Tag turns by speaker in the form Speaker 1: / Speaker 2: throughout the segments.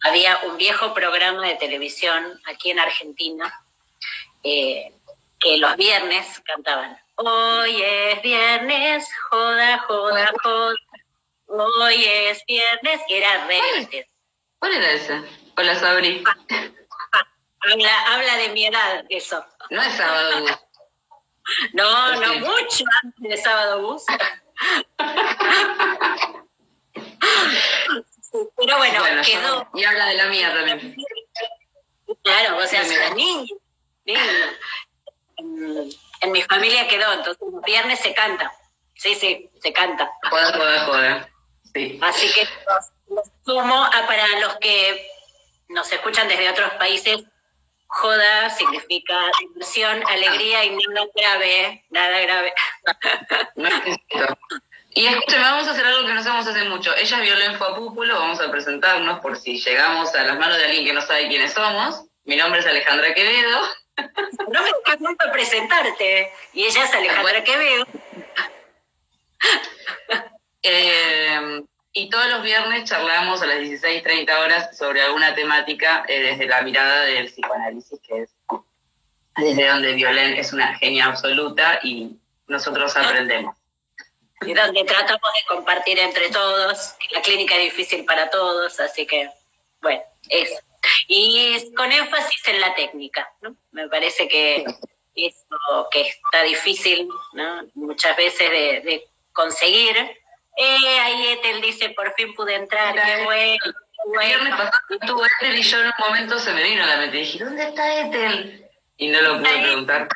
Speaker 1: había un viejo programa de televisión aquí en Argentina que los viernes cantaban: hoy es viernes, joda, joda, joda, hoy es viernes, que era re divertido.
Speaker 2: ¿Cuál era ese? Hola, Sabri.
Speaker 1: Habla de mi edad, eso.
Speaker 2: No es Sábado Bus.
Speaker 1: No, no, mucho antes de Sábado Bus. Pero bueno, quedó.
Speaker 2: Y habla de la mía también.
Speaker 1: Claro, o sea, es una niña. En mi familia quedó, entonces los viernes se canta. Sí, se canta.
Speaker 2: Joda. Sí.
Speaker 1: Así que los sumo para los que nos escuchan desde otros países. Joda significa diversión, alegría y nada grave.
Speaker 2: No es esto. Y escúchame, vamos a hacer algo que no hacemos hace mucho. Ella es Violén Fuapúpulo, vamos a presentarnos por si llegamos a las manos de alguien que no sabe quiénes somos. Mi nombre es Alejandra Quevedo.
Speaker 1: No me dejas nunca presentarte. Y ella es Alejandra Quevedo.
Speaker 2: Y todos los viernes charlamos a las 16:30 horas sobre alguna temática desde la mirada del psicoanálisis, que es desde donde Violén es una genia absoluta y nosotros aprendemos.
Speaker 1: Y donde tratamos de compartir entre todos, que la clínica es difícil para todos, así que, bueno, eso. Y con énfasis en la técnica, ¿no? Me parece que eso que está difícil, ¿no? Muchas veces de conseguir. Ahí Ethel dice, por fin pude entrar, qué bueno.
Speaker 2: El viernes pasado estuvo Ethel y yo en un momento se me vino a la mente y dije, ¿dónde está Ethel? Y no lo pude preguntar.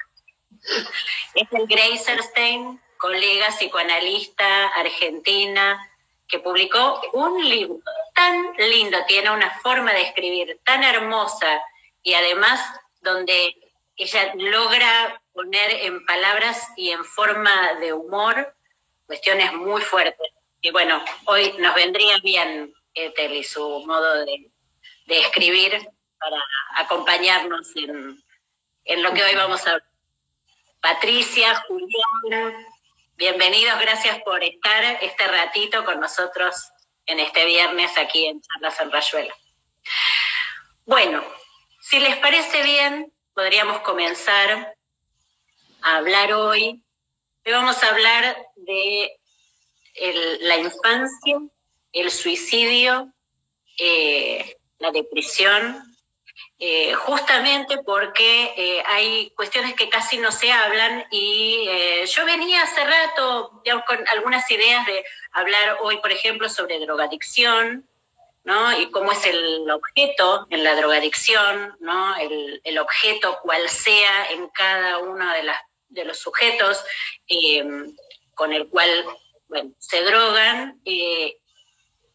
Speaker 1: Ethel Greiserstein, colega psicoanalista argentina, que publicó un libro tan lindo, tiene una forma de escribir tan hermosa y además donde ella logra poner en palabras y en forma de humor cuestiones muy fuertes. Y bueno, hoy nos vendría bien Ethel y su modo de escribir para acompañarnos en lo que hoy vamos a ver. Patricia, Julián, bienvenidos, gracias por estar este ratito con nosotros en este viernes aquí en Charlas en Rayuela. Bueno, si les parece bien, podríamos comenzar a hablar hoy. Hoy vamos a hablar de la infancia, el suicidio, la depresión, justamente porque hay cuestiones que casi no se hablan y yo venía hace rato digamos, con algunas ideas de hablar hoy, por ejemplo, sobre drogadicción, ¿no? Y cómo es el objeto en la drogadicción, ¿no? El objeto cual sea en cada uno de los sujetos con el cual bueno, se drogan,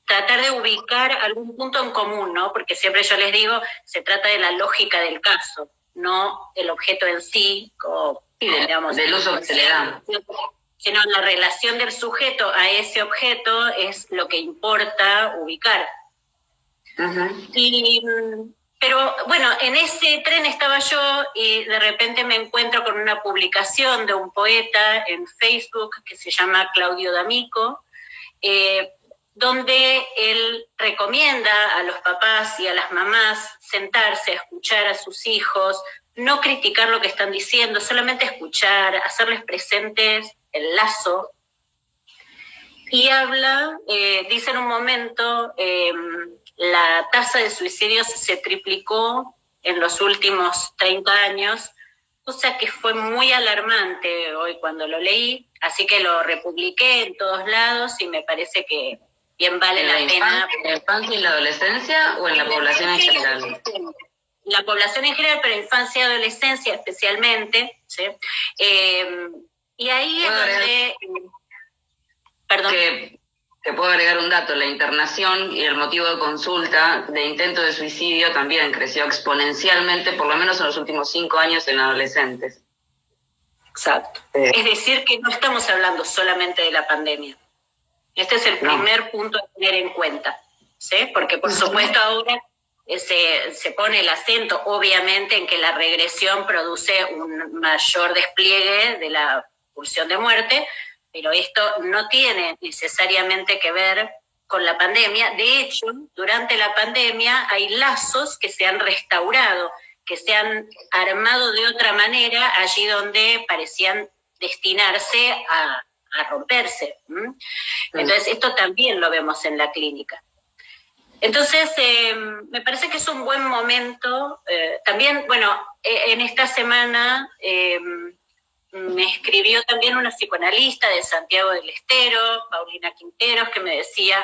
Speaker 1: tratar de ubicar algún punto en común, ¿no? Porque siempre yo les digo, se trata de la lógica del caso, no el objeto en sí,
Speaker 2: digamos, del uso que se le da.
Speaker 1: Sino la relación del sujeto a ese objeto es lo que importa ubicar. Uh-huh. Pero bueno, en ese tren estaba yo y de repente me encuentro con una publicación de un poeta en Facebook que se llama Claudio D'Amico, donde él recomienda a los papás y a las mamás sentarse a escuchar a sus hijos, no criticar lo que están diciendo, solamente escuchar, hacerles presentes el lazo. Y habla, dice en un momento, la tasa de suicidios se triplicó en los últimos 30 años, cosa que fue muy alarmante hoy cuando lo leí, así que lo republiqué en todos lados y me parece que bien vale la pena.
Speaker 2: ¿En la infancia y la adolescencia o en la población en general?
Speaker 1: La población en general, pero infancia y adolescencia especialmente, ¿sí? Y ahí es donde...
Speaker 2: Perdón. Te puedo agregar un dato, la internación y el motivo de consulta de intento de suicidio también creció exponencialmente, por lo menos en los últimos 5 años en adolescentes.
Speaker 1: Exacto. Es decir, que no estamos hablando solamente de la pandemia. Este es el primer punto a tener en cuenta, ¿sí? Porque por supuesto ahora se pone el acento obviamente en que la regresión produce un mayor despliegue de la pulsión de muerte, pero esto no tiene necesariamente que ver con la pandemia. De hecho, durante la pandemia hay lazos que se han restaurado, que se han armado de otra manera allí donde parecían destinarse a romperse. Entonces, esto también lo vemos en la clínica. Entonces, me parece que es un buen momento. También, bueno, en esta semana me escribió también una psicoanalista de Santiago del Estero, Paulina Quinteros, que me decía,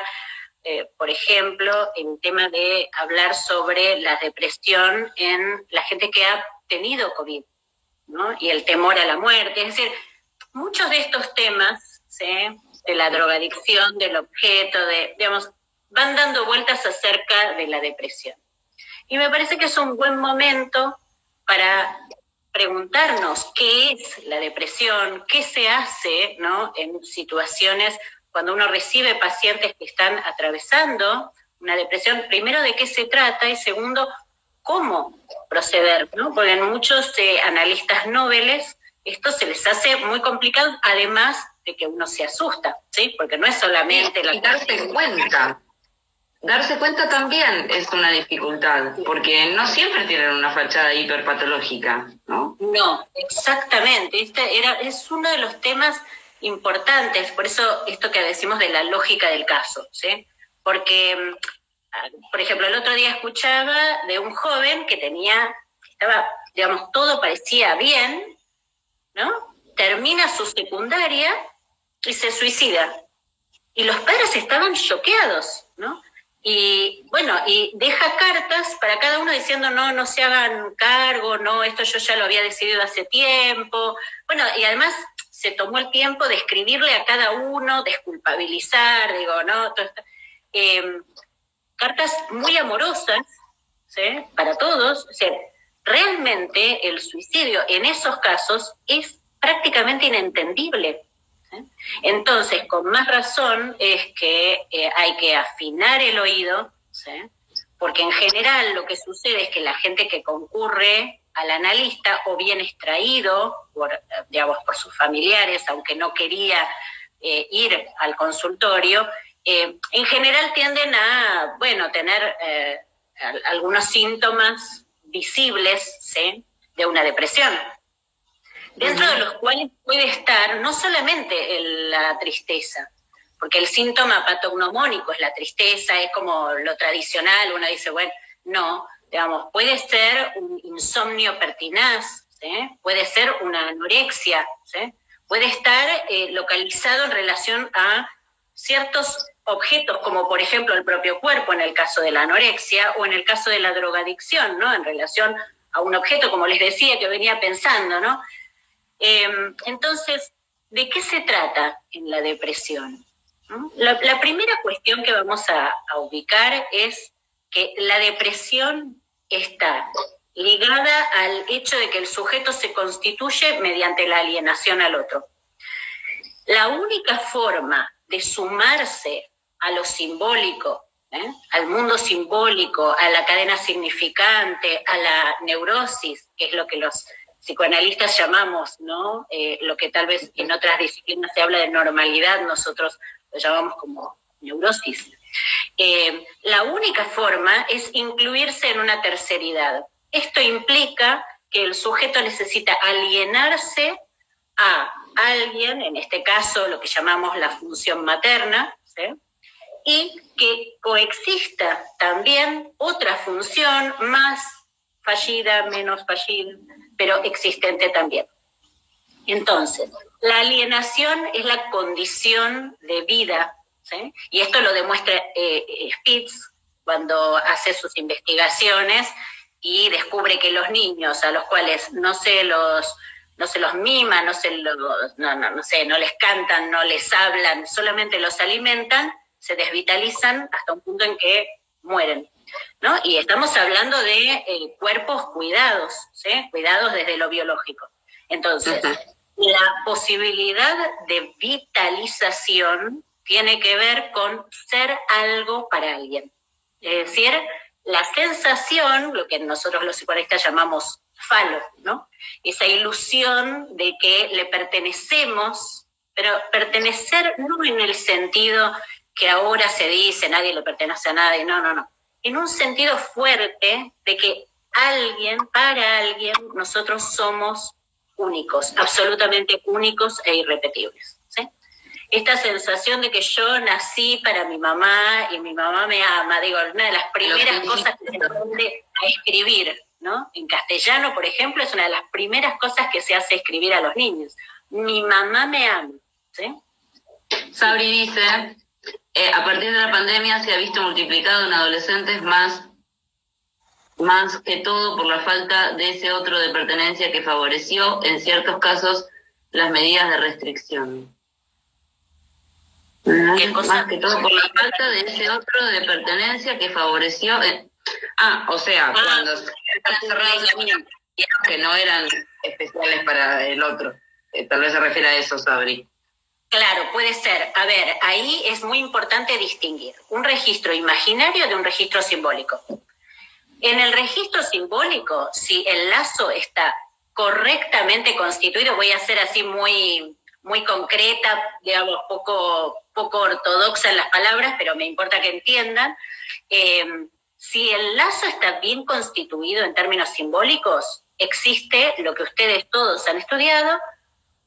Speaker 1: por ejemplo, el tema de hablar sobre la depresión en la gente que ha tenido COVID, ¿no? Y el temor a la muerte. Es decir, muchos de estos temas, ¿sí?, de la drogadicción, del objeto, digamos, van dando vueltas acerca de la depresión. Y me parece que es un buen momento para preguntarnos qué es la depresión, qué se hace, ¿no?, en situaciones cuando uno recibe pacientes que están atravesando una depresión. Primero, de qué se trata, y segundo, cómo proceder, ¿no? Porque en muchos analistas noveles esto se les hace muy complicado, además de que uno se asusta, ¿sí? Porque no es solamente la...
Speaker 2: Y darse cuenta. Darse cuenta también es una dificultad, porque no siempre tienen una fachada hiperpatológica, ¿no?
Speaker 1: No, exactamente. Es uno de los temas importantes, por eso esto que decimos de la lógica del caso, ¿sí? Porque, por ejemplo, el otro día escuchaba de un joven que estaba, digamos, todo parecía bien, ¿no? Termina su secundaria y se suicida. Y los padres estaban choqueados, ¿no? Y bueno, y deja cartas para cada uno diciendo no se hagan cargo, no, esto yo ya lo había decidido hace tiempo. Bueno, y además se tomó el tiempo de escribirle a cada uno, desculpabilizar, ¿no? Cartas muy amorosas, ¿sí?, para todos. O sea, realmente el suicidio en esos casos es prácticamente inentendible. Entonces, con más razón es que hay que afinar el oído, ¿sí?, porque en general lo que sucede es que la gente que concurre al analista o bien es traído por sus familiares, aunque no quería ir al consultorio, en general tienden a, tener algunos síntomas visibles, ¿sí?, de una depresión, dentro de los cuales puede estar no solamente la tristeza, porque el síntoma patognomónico es la tristeza, es como lo tradicional, uno dice, no, puede ser un insomnio pertinaz, ¿sí?, puede ser una anorexia, ¿sí?, puede estar localizado en relación a ciertos objetos, como por ejemplo el propio cuerpo en el caso de la anorexia, o en el caso de la drogadicción, ¿no?, en relación a un objeto, como les decía, que venía pensando, ¿no? Entonces, ¿de qué se trata en la depresión? La primera cuestión que vamos a ubicar es que la depresión está ligada al hecho de que el sujeto se constituye mediante la alienación al otro. La única forma de sumarse a lo simbólico, al mundo simbólico, a la cadena significante, a la neurosis, que es lo que los psicoanalistas llamamos, ¿no? Lo que tal vez en otras disciplinas se habla de normalidad, nosotros lo llamamos como neurosis. La única forma es incluirse en una terceridad. Esto implica que el sujeto necesita alienarse a alguien, en este caso lo que llamamos la función materna, ¿sí?, y que coexista también otra función más fallida, menos fallida, pero existente también. Entonces, la alienación es la condición de vida, ¿sí?, y esto lo demuestra Spitz cuando hace sus investigaciones y descubre que los niños a los cuales no se los mima, no les cantan, no les hablan, solamente los alimentan, se desvitalizan hasta un punto en que mueren, ¿no? Y estamos hablando de cuerpos cuidados, ¿sí?, cuidados desde lo biológico. Entonces, la posibilidad de vitalización tiene que ver con ser algo para alguien. Es decir, la sensación, lo que nosotros los psicoanalistas llamamos falo, ¿no?, esa ilusión de que le pertenecemos, pero pertenecer no en el sentido que ahora se dice, nadie le pertenece a nadie, no. En un sentido fuerte de que para alguien, nosotros somos únicos, absolutamente únicos e irrepetibles, ¿sí? Esta sensación de que yo nací para mi mamá y mi mamá me ama, digo, una de las primeras cosas que se aprende a escribir, ¿no? En castellano, por ejemplo, es una de las primeras cosas que se hace escribir a los niños. Mi mamá me ama, ¿sí?
Speaker 2: Sabri dice, a partir de la pandemia se ha visto multiplicado en adolescentes más que todo por la falta de ese otro de pertenencia que favoreció, en ciertos casos, las medidas de restricción. Más que todo por la falta de ese otro de pertenencia que favoreció... cuando se están cerrados que no eran especiales para el otro. Tal vez se refiere a eso, Sabri.
Speaker 1: Claro, puede ser. A ver, ahí es muy importante distinguir un registro imaginario de un registro simbólico. En el registro simbólico, si el lazo está correctamente constituido, voy a ser así muy concreta, digamos, poco ortodoxa en las palabras, pero me importa que entiendan. Si el lazo está bien constituido en términos simbólicos, existe lo que ustedes todos han estudiado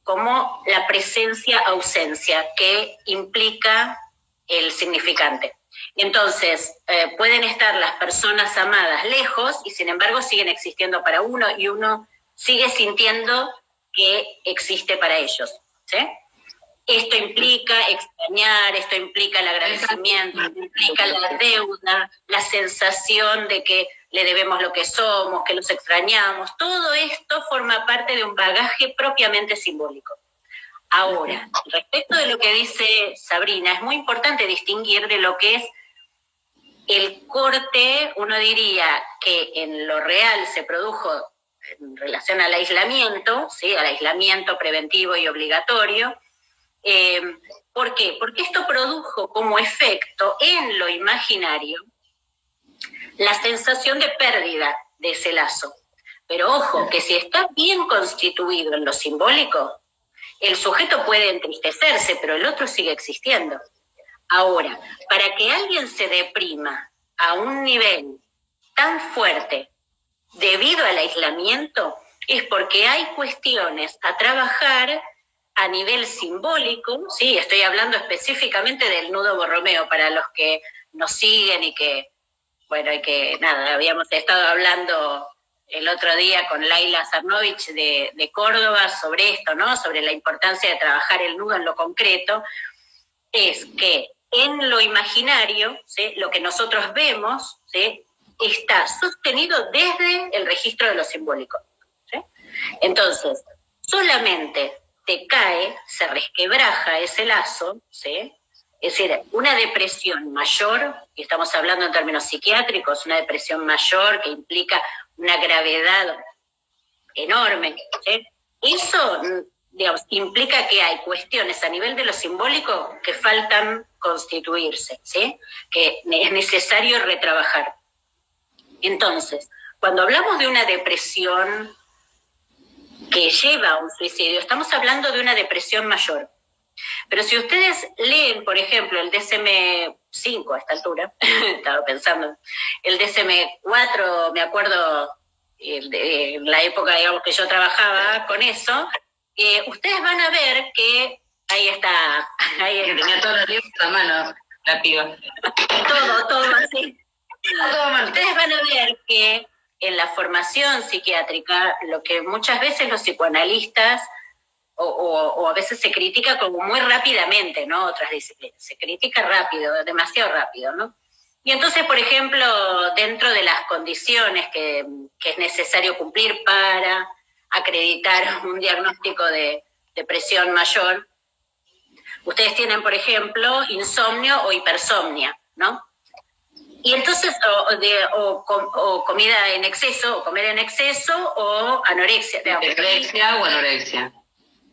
Speaker 1: como la presencia-ausencia, que implica el significante. Entonces, pueden estar las personas amadas lejos y sin embargo siguen existiendo para uno y uno sigue sintiendo que existe para ellos, ¿sí? Esto implica extrañar, esto implica el agradecimiento, esto implica la deuda, la sensación de que le debemos lo que somos, que los extrañamos. Todo esto forma parte de un bagaje propiamente simbólico. Ahora, respecto de lo que dice Sabrina, es muy importante distinguir de lo que es el corte. Uno diría que en lo real se produjo en relación al aislamiento, ¿sí? Al aislamiento preventivo y obligatorio. ¿Por qué? Porque esto produjo como efecto en lo imaginario la sensación de pérdida de ese lazo. Pero ojo, que si está bien constituido en lo simbólico, el sujeto puede entristecerse, pero el otro sigue existiendo. Ahora, para que alguien se deprima a un nivel tan fuerte debido al aislamiento, es porque hay cuestiones a trabajar a nivel simbólico, sí, estoy hablando específicamente del nudo Borromeo, para los que nos siguen y que, bueno, habíamos estado hablando el otro día con Laila Sarnovich de Córdoba sobre esto, ¿no? Sobre la importancia de trabajar el nudo en lo concreto. Es que en lo imaginario, ¿sí?, lo que nosotros vemos, ¿sí?, está sostenido desde el registro de lo simbólico, ¿sí? Entonces, solamente te cae, se resquebraja ese lazo, ¿sí? Es decir, una depresión mayor, y estamos hablando en términos psiquiátricos, una depresión mayor que implica una gravedad enorme, ¿sí? Eso, digamos, implica que hay cuestiones a nivel de lo simbólico que faltan constituirse, ¿sí?, que es necesario retrabajar. Entonces, cuando hablamos de una depresión que lleva a un suicidio, estamos hablando de una depresión mayor. Pero si ustedes leen, por ejemplo, el DSM-5 a esta altura, estaba pensando, el DSM-4, me acuerdo, en la época, digamos, que yo trabajaba con eso, ustedes van a ver que ahí está.
Speaker 2: Que tenía todos los libros a mano, la piba.
Speaker 1: Todo así. Ustedes van a ver que en la formación psiquiátrica, lo que muchas veces los psicoanalistas, o a veces se critica como muy rápidamente, ¿no? Otras disciplinas, se critica rápido, demasiado rápido, ¿no? Y entonces, por ejemplo, dentro de las condiciones que es necesario cumplir para acreditar un diagnóstico de depresión mayor, ustedes tienen, por ejemplo, insomnio o hipersomnia, ¿no? Y entonces, o comida en exceso, o comer en exceso, o anorexia.
Speaker 2: Anorexia o anorexia.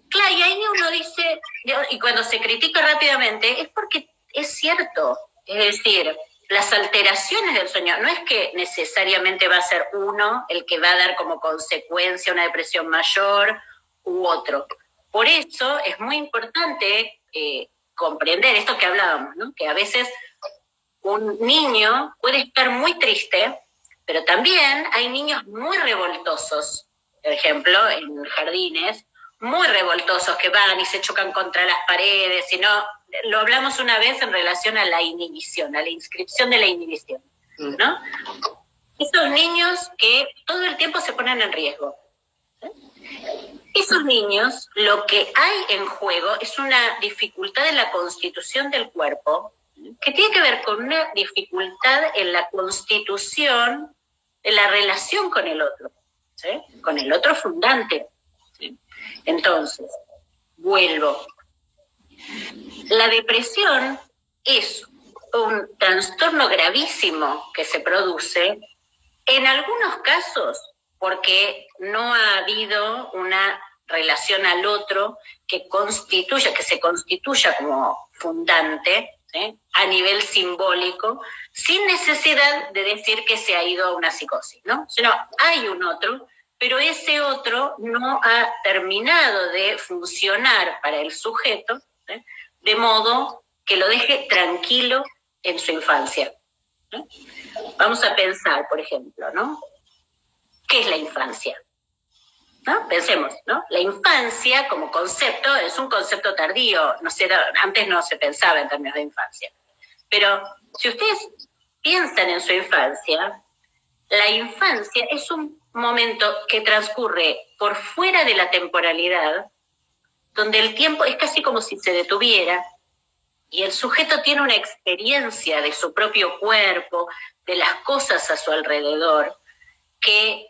Speaker 1: Claro, y ahí uno dice, y cuando se critica rápidamente, es porque es cierto. Es decir, las alteraciones del sueño, no es que necesariamente va a ser uno el que va a dar como consecuencia una depresión mayor u otro. Por eso es muy importante comprender esto que hablábamos, ¿no? Que a veces un niño puede estar muy triste, pero también hay niños muy revoltosos, por ejemplo, en jardines, muy revoltosos que van y se chocan contra las paredes, y no, lo hablamos una vez en relación a la inhibición, a la inscripción de la inhibición, ¿no? Esos niños que todo el tiempo se ponen en riesgo. Esos niños, lo que hay en juego es una dificultad en la constitución del cuerpo, que tiene que ver con una dificultad en la constitución de la relación con el otro, ¿sí? Con el otro fundante, ¿sí? Entonces, vuelvo. La depresión es un trastorno gravísimo que se produce, en algunos casos, porque no ha habido una relación al otro que se constituya como fundante, ¿sí? A nivel simbólico, sin necesidad de decir que se ha ido a una psicosis, ¿no? Sino hay un otro, pero ese otro no ha terminado de funcionar para el sujeto, ¿sí? De modo que lo deje tranquilo en su infancia, ¿no? Vamos a pensar, por ejemplo, ¿no? ¿Qué es la infancia? ¿No? Pensemos, ¿no? La infancia como concepto es un concepto tardío, antes no se pensaba en términos de infancia. Pero si ustedes piensan en su infancia, la infancia es un momento que transcurre por fuera de la temporalidad, donde el tiempo es casi como si se detuviera, y el sujeto tiene una experiencia de su propio cuerpo, de las cosas a su alrededor, que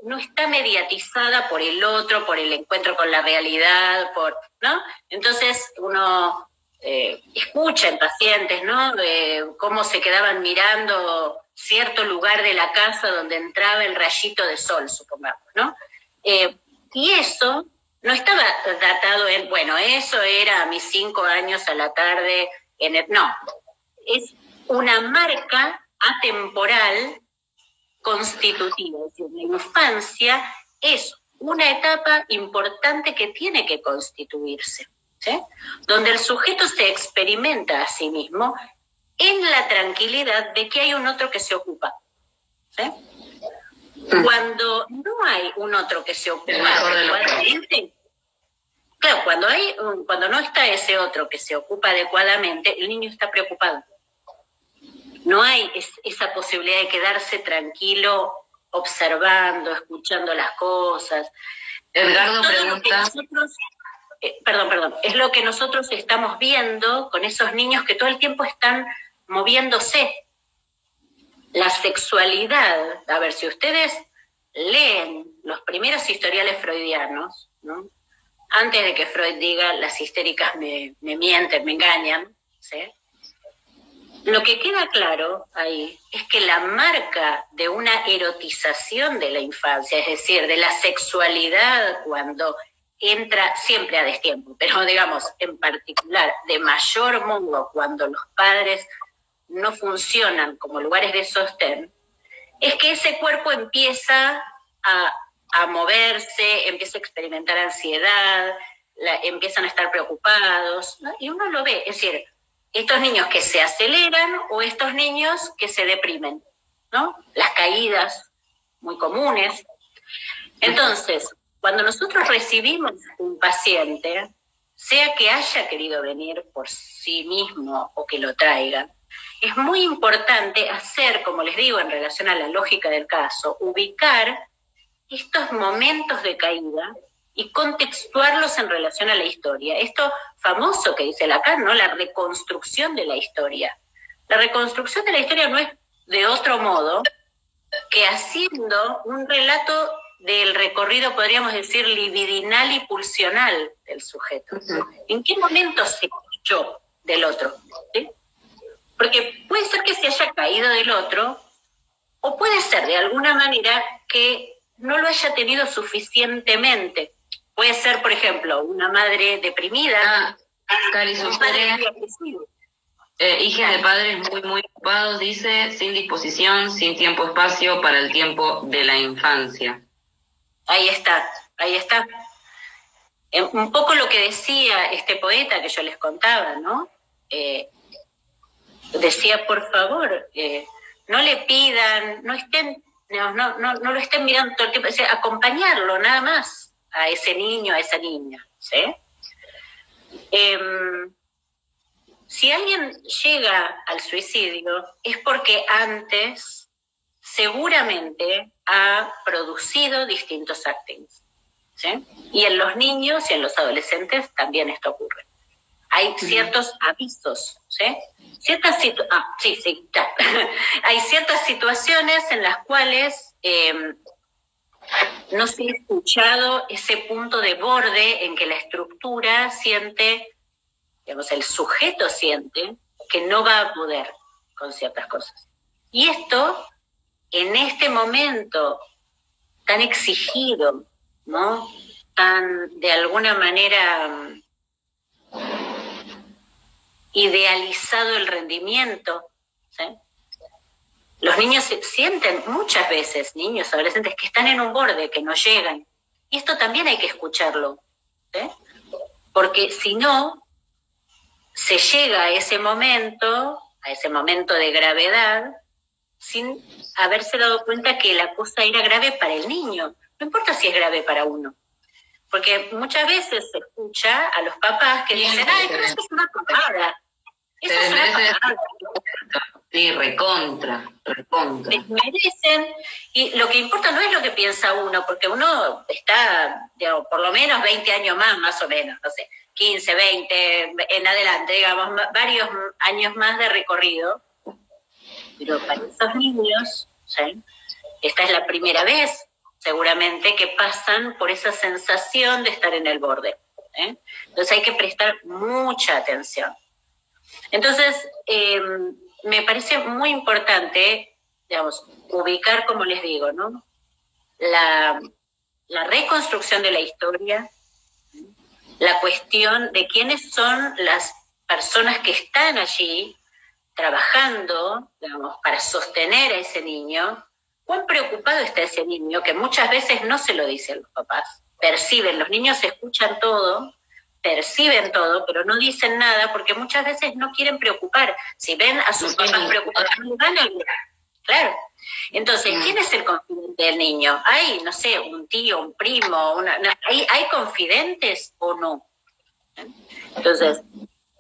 Speaker 1: no está mediatizada por el otro, por el encuentro con la realidad, ¿no? Entonces uno escucha en pacientes, ¿no? Cómo se quedaban mirando cierto lugar de la casa donde entraba el rayito de sol, supongamos, ¿no? Y eso no estaba datado en, bueno, eso era a mis 5 años a la tarde, no, es una marca atemporal constitutiva, es decir, la infancia es una etapa importante que tiene que constituirse, ¿sí? Donde el sujeto se experimenta a sí mismo en la tranquilidad de que hay un otro que se ocupa, ¿sí? Cuando no hay un otro que se ocupa adecuadamente, claro, cuando no está ese otro que se ocupa adecuadamente, el niño está preocupado. No hay esa posibilidad de quedarse tranquilo observando, escuchando las cosas.
Speaker 2: Edgardo pregunta...
Speaker 1: Perdón, es lo que nosotros estamos viendo con esos niños que todo el tiempo están moviéndose. La sexualidad, a ver, si ustedes leen los primeros historiales freudianos, ¿no? Antes de que Freud diga las histéricas me mienten, me engañan, ¿sí? Lo que queda claro ahí es que la marca de una erotización de la infancia, es decir, de la sexualidad cuando entra siempre a destiempo, pero digamos en particular de mayor modo cuando los padres no funcionan como lugares de sostén, es que ese cuerpo empieza a moverse, empieza a experimentar ansiedad, empiezan a estar preocupados, ¿no? Y uno lo ve, es decir, estos niños que se aceleran o estos niños que se deprimen, ¿no? Las caídas muy comunes. Entonces, cuando nosotros recibimos un paciente, sea que haya querido venir por sí mismo o que lo traigan, es muy importante hacer, como les digo, en relación a la lógica del caso, ubicar estos momentos de caída y contextuarlos en relación a la historia. Esto famoso que dice Lacan, ¿no? La reconstrucción de la historia. La reconstrucción de la historia no es de otro modo que haciendo un relato del recorrido, podríamos decir, libidinal y pulsional del sujeto. ¿En qué momento se escuchó del otro? ¿Sí? Porque puede ser que se haya caído del otro, o puede ser de alguna manera que no lo haya tenido suficientemente. Puede ser, por ejemplo, una madre deprimida.
Speaker 2: Cari sugiere, hija de padres muy ocupados, dice, sin disposición, sin tiempo-espacio para el tiempo de la infancia.
Speaker 1: Ahí está. Un poco lo que decía este poeta que yo les contaba, ¿no? Decía, por favor, no le pidan, no lo estén mirando todo el tiempo, acompañarlo nada más a ese niño, a esa niña, ¿sí? Si alguien llega al suicidio es porque antes seguramente ha producido distintos actings, ¿sí? Y en los niños y en los adolescentes también esto ocurre. Hay ciertos avisos, ¿sí? Hay ciertas situaciones en las cuales no se ha escuchado ese punto de borde en que la estructura siente, digamos, el sujeto siente que no va a poder con ciertas cosas. Y esto, en este momento tan exigido, ¿no? Tan, de alguna manera, idealizado el rendimiento, ¿sí? Los niños sienten muchas veces, niños, adolescentes, que están en un borde, que no llegan. Y esto también hay que escucharlo, ¿sí? Porque si no, se llega a ese momento de gravedad, sin haberse dado cuenta que la cosa era grave para el niño. No importa si es grave para uno. Porque muchas veces se escucha a los papás que dicen, ay, pero eso es una papada. Eso es una papada.
Speaker 2: Sí, recontra.
Speaker 1: Merecen, y lo que importa no es lo que piensa uno, porque uno está, digamos, por lo menos 20 años más o menos, no sé, 15, 20, en adelante, digamos, varios años más de recorrido. Pero para esos niños, ¿sí? Esta es la primera vez, seguramente, que pasan por esa sensación de estar en el borde, ¿eh? Entonces hay que prestar mucha atención. Entonces, me parece muy importante, digamos, ubicar, como les digo, ¿no? La reconstrucción de la historia, la cuestión de quiénes son las personas que están allí trabajando, digamos, para sostener a ese niño. ¿Cuán preocupado está ese niño? Que muchas veces no se lo dicen los papás. Perciben, los niños escuchan todo, perciben todo, pero no dicen nada porque muchas veces no quieren preocupar. Si ven a sus papás preocupados, no van a olvidar. Claro. Entonces, ¿quién es el confidente del niño? ¿Hay, no sé, un tío, un primo? ¿Hay confidentes o no? Entonces,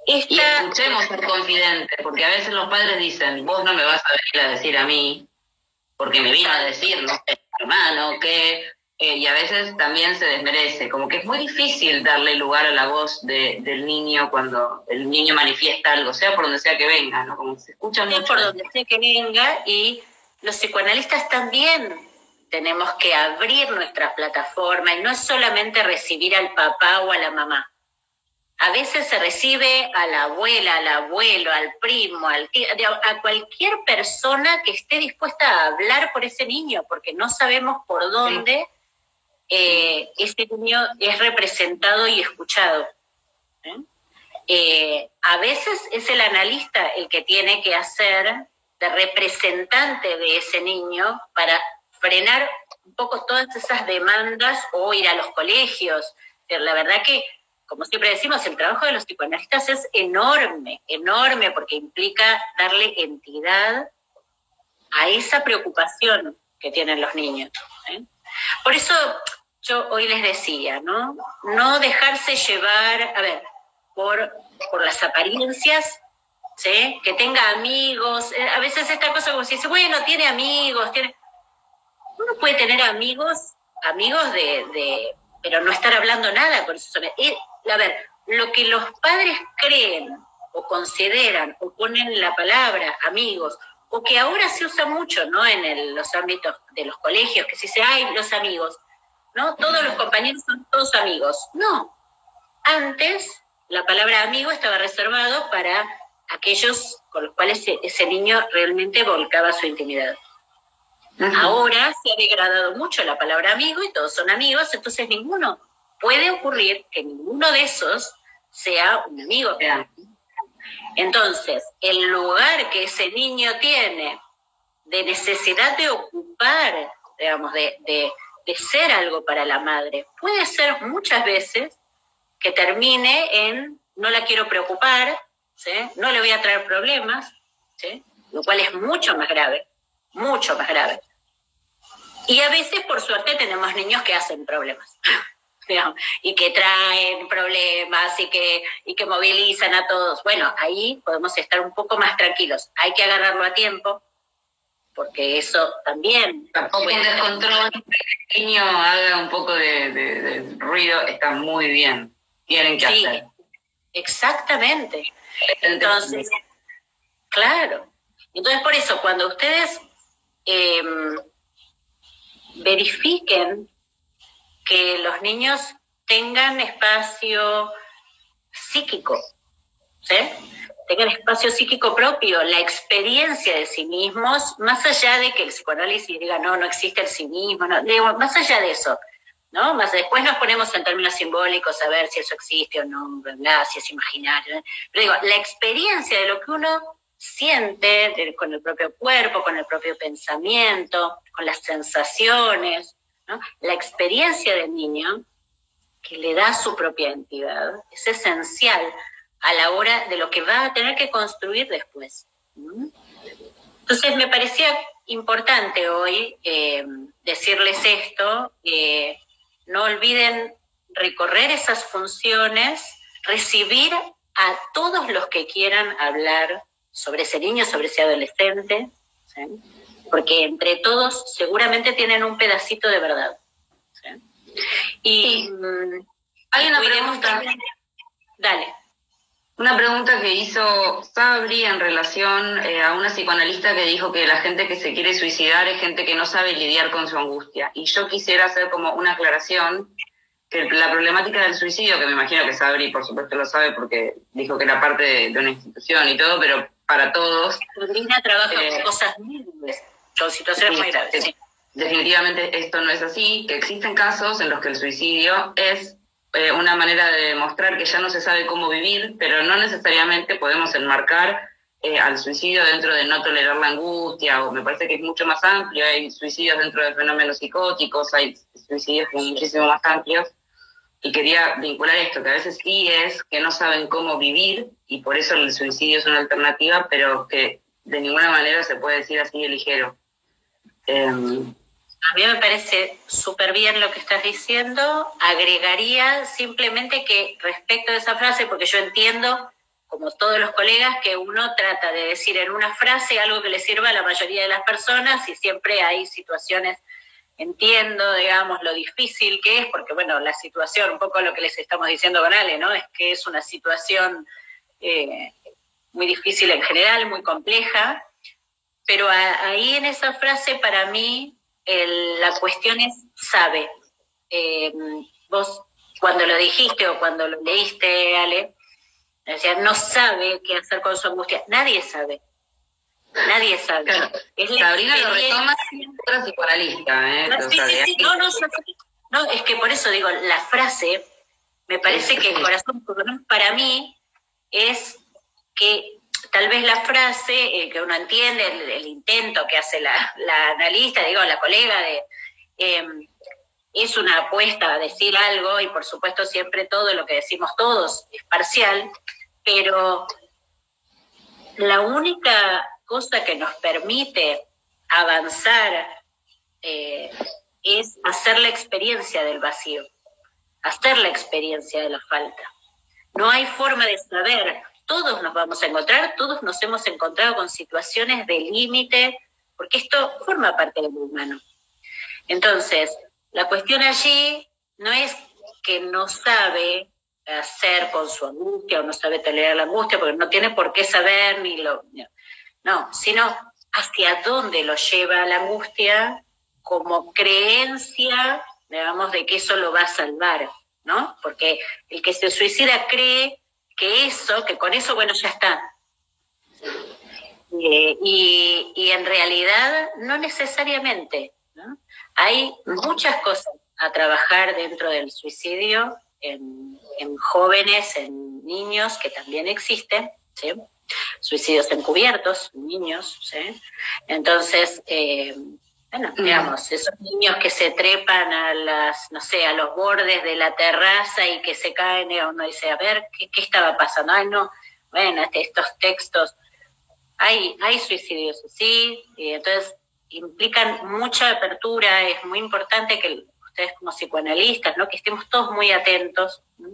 Speaker 2: y escuchemos ser confidentes, porque a veces los padres dicen, vos no me vas a venir a decir a mí, porque me vino a decir, no sé, hermano, que... y a veces también se desmerece, como que es muy difícil darle lugar a la voz del niño cuando el niño manifiesta algo, sea por donde sea que venga, ¿no? Como se escucha mucho.
Speaker 1: Por donde sea que venga, y los psicoanalistas también tenemos que abrir nuestra plataforma, y no es solamente recibir al papá o a la mamá. A veces se recibe a la abuela, al abuelo, al primo, al tío, a cualquier persona que esté dispuesta a hablar por ese niño, porque no sabemos por dónde... ese niño es representado y escuchado. A veces es el analista el que tiene que hacer de representante de ese niño para frenar un poco todas esas demandas o ir a los colegios. Pero la verdad que, como siempre decimos, el trabajo de los psicoanalistas es enorme, enorme, porque implica darle entidad a esa preocupación que tienen los niños. Por eso yo hoy les decía, ¿no? No dejarse llevar, a ver, por las apariencias, ¿sí? Que tenga amigos. A veces esta cosa como si dice, bueno, tiene amigos, uno puede tener amigos pero no estar hablando nada con eso. A ver, lo que los padres creen o consideran o ponen la palabra amigos, o que ahora se usa mucho, ¿no? En los ámbitos de los colegios, que se dice, ay, los amigos, ¿no? Todos los compañeros son todos amigos. No. Antes, la palabra amigo estaba reservado para aquellos con los cuales ese niño realmente volcaba su intimidad. Ahora se ha degradado mucho la palabra amigo y todos son amigos, entonces puede ocurrir que ninguno de esos sea un amigo. Entonces, el lugar que ese niño tiene de necesidad de ocupar, digamos, de ser algo para la madre, puede ser muchas veces que termine en no la quiero preocupar, ¿sí? No le voy a traer problemas, ¿sí? Lo cual es mucho más grave, mucho más grave. Y a veces, por suerte, tenemos niños que hacen problemas, digamos, y que traen problemas y que movilizan a todos. Bueno, ahí podemos estar un poco más tranquilos. Hay que agarrarlo a tiempo, porque eso también...
Speaker 2: Tampoco un descontrol, que el niño haga un poco de ruido, está muy bien. Tienen que hacer.
Speaker 1: Exactamente. Entonces, claro. Entonces, por eso, cuando ustedes verifiquen que los niños tengan espacio psíquico, ¿sí? Tengan espacio psíquico propio, la experiencia de sí mismos, más allá de que el psicoanálisis diga, no existe el sí mismo, no, digo, más allá de eso, ¿no? Más después nos ponemos en términos simbólicos a ver si eso existe o no, bla, si es imaginario, ¿eh? Pero digo, la experiencia de lo que uno siente con el propio cuerpo, con el propio pensamiento, con las sensaciones, ¿no? La experiencia del niño, que le da su propia entidad, es esencial a la hora de lo que va a tener que construir después. Entonces me parecía importante hoy decirles esto, no olviden recorrer esas funciones, recibir a todos los que quieran hablar sobre ese niño, sobre ese adolescente, ¿sí? Porque entre todos seguramente tienen un pedacito de verdad, ¿sí? Y
Speaker 2: hay una pregunta.
Speaker 1: Dale.
Speaker 2: Una pregunta que hizo Sabri en relación a una psicoanalista que dijo que la gente que se quiere suicidar es gente que no sabe lidiar con su angustia. Y yo quisiera hacer como una aclaración, que la problemática del suicidio, que me imagino que Sabri por supuesto lo sabe porque dijo que era parte de una institución y todo, pero para todos...
Speaker 1: Sabrina trabaja con cosas muy graves, con situaciones muy graves. Sí.
Speaker 2: Definitivamente esto no es así, que existen casos en los que el suicidio es una manera de demostrar que ya no se sabe cómo vivir, pero no necesariamente podemos enmarcar al suicidio dentro de no tolerar la angustia, o me parece que es mucho más amplio, hay suicidios dentro de fenómenos psicóticos, hay suicidios muchísimo más amplios, y quería vincular esto, que a veces sí es que no saben cómo vivir, y por eso el suicidio es una alternativa, pero que de ninguna manera se puede decir así de ligero.
Speaker 1: A mí me parece súper bien lo que estás diciendo. Agregaría simplemente que respecto de esa frase, porque yo entiendo, como todos los colegas, que uno trata de decir en una frase algo que le sirva a la mayoría de las personas y siempre hay situaciones, entiendo, digamos, lo difícil que es, porque bueno, la situación, un poco lo que les estamos diciendo con Ale, ¿no? Es que es una situación muy difícil en general, muy compleja, pero ahí en esa frase para mí la cuestión es sabe. Vos cuando lo dijiste o cuando lo leíste, Ale, decías, no sabe qué hacer con su angustia. Nadie sabe. Nadie sabe.
Speaker 2: Claro. Sabrina lo retoma otra psicoanalista.
Speaker 1: Sí. No, es que por eso digo, la frase, me parece que el corazón para mí es que tal vez la frase que uno entiende, el intento que hace la analista, digo, la colega, es una apuesta a decir algo, y por supuesto siempre todo lo que decimos todos es parcial, pero la única cosa que nos permite avanzar es hacer la experiencia del vacío, hacer la experiencia de la falta. No hay forma de saber. Todos nos vamos a encontrar, todos nos hemos encontrado con situaciones de límite, porque esto forma parte del humano. Entonces, la cuestión allí no es que no sabe hacer con su angustia o no sabe tolerar la angustia, porque no tiene por qué saber no, sino hacia dónde lo lleva la angustia como creencia, digamos, de que eso lo va a salvar, ¿no? Porque el que se suicida cree que con eso, bueno, ya está. Y en realidad no necesariamente, ¿no? Hay muchas cosas a trabajar dentro del suicidio, en jóvenes, en niños, que también existen, ¿sí? Suicidios encubiertos, niños, ¿sí? Entonces, Bueno, digamos, esos niños que se trepan a las, no sé, a los bordes de la terraza y que se caen, y uno dice, a ver, ¿qué estaba pasando? Ay, no, bueno, estos textos, hay suicidios, sí, y entonces implican mucha apertura, es muy importante que ustedes como psicoanalistas, ¿no?, que estemos todos muy atentos, ¿no?,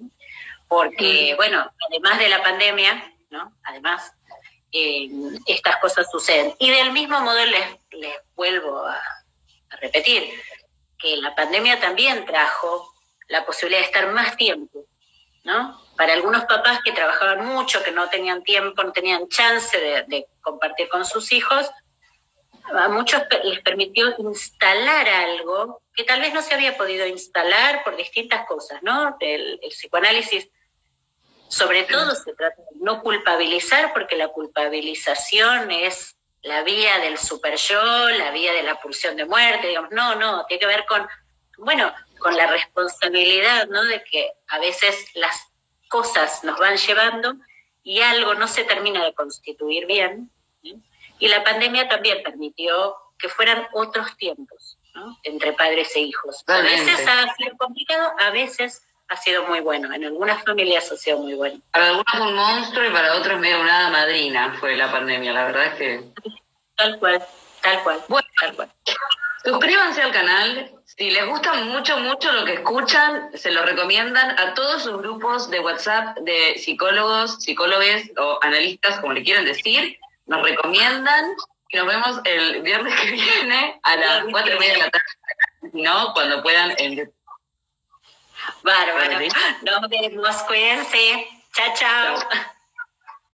Speaker 1: porque, bueno, además de la pandemia, ¿no?, además, estas cosas suceden. Y del mismo modo les vuelvo a repetir que la pandemia también trajo la posibilidad de estar más tiempo, ¿no? Para algunos papás que trabajaban mucho, que no tenían tiempo, no tenían chance de compartir con sus hijos, a muchos les permitió instalar algo que tal vez no se había podido instalar por distintas cosas, ¿no? El psicoanálisis, sobre todo, se trata de no culpabilizar, porque la culpabilización es la vía del super yo, la vía de la pulsión de muerte, digamos, no, tiene que ver con, bueno, con la responsabilidad, ¿no?, de que a veces las cosas nos van llevando y algo no se termina de constituir bien, ¿sí? Y la pandemia también permitió que fueran otros tiempos, ¿no?, entre padres e hijos. A veces ha sido complicado, a veces ha sido muy bueno. En algunas familias ha sido muy bueno.
Speaker 2: Para algunos un monstruo y para otros medio una hada madrina fue la pandemia, la verdad es que...
Speaker 1: Tal cual.
Speaker 2: Bueno,
Speaker 1: tal cual.
Speaker 2: Suscríbanse al canal. Si les gusta mucho lo que escuchan, se lo recomiendan a todos sus grupos de WhatsApp de psicólogos, psicólogues o analistas, como le quieran decir. Nos recomiendan y nos vemos el viernes que viene a las 4:30 de la tarde, ¿no? Cuando puedan en YouTube.
Speaker 1: Bárbaro. Nos vemos, cuídense. Chao.